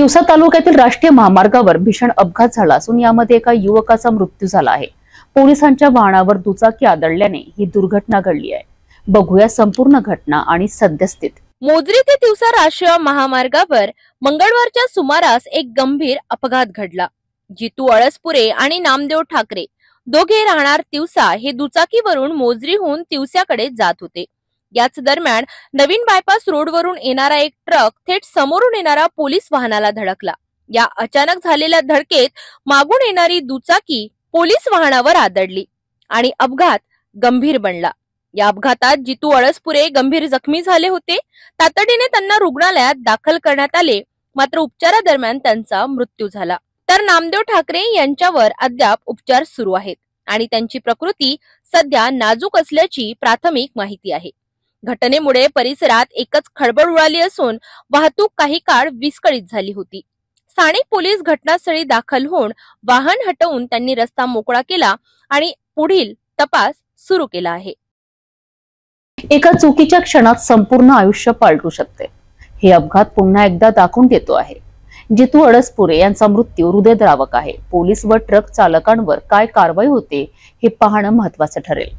तिवसा तालुक्यातील राष्ट्रीय महामार्गावर भीषण अपघात झाला असून यामध्ये एका युवकाचा मृत्यू झाला आहे। पोलिसांच्या वाहनावर दुचाकी आदळल्याने ही दुर्घटना घडली आहे। बघूया संपूर्ण घटना आणि सद्यस्थिती। मोजरी ते तिवसा राष्ट्रीय महामार्गावर मंगळवारच्या सुमारास एक गंभीर अपघात घडला। जितू अळसपुरे आणि नामदेव ठाकरे दोघे राहणार तिवसा हे दुचाकीवरून मोजरीहून तिवसाकडे जात होते। याच दरम्यान नवीन बायपास रोडवरून येणारा एक ट्रक थेट समोरून येणारा पोलीस वाहनाला धडकला। या अचानक झालेल्या धडकेत मागून येणारी दुचाकी पोलीस वाहनावर आदळली आणि अपघात गंभीर बनला। या अपघातात जितू अळसपुरे गंभीर जखमी झाले होते। तातडीने त्यांना रुग्णालयात दाखल करण्यात आले, मात्र उपचारादरम्यान त्यांचा मृत्यू झाला। तर नामदेव ठाकरे यांच्यावर अद्याप उपचार सुरू आहेत आणि त्यांची प्रकृती सध्या नाजूक असल्याची प्राथमिक माहिती आहे। घटनेमुळे परिसरात एकच खळबळ उडाली असून वाहतूक काही काळ विस्कळीत झाली होती। स्थानिक पोलीस घटनास्थळी दाखल होऊन वाहन हटवून त्यांनी रस्ता मोकळा केला आणि पुढील तपास सुरू केला आहे। एका चुकीच्या क्षणात संपूर्ण आयुष्य पालटू शकते। हे अपघात पुन्हा एकदा दाखवून देतो आहे। जितू अळसपुरे यांचा मृत्यू हृदयद्रावक आहे। पोलीस व ट्रक चालकांवर काय कारवाई होते हे पाहणं महत्त्वाचं ठरेल।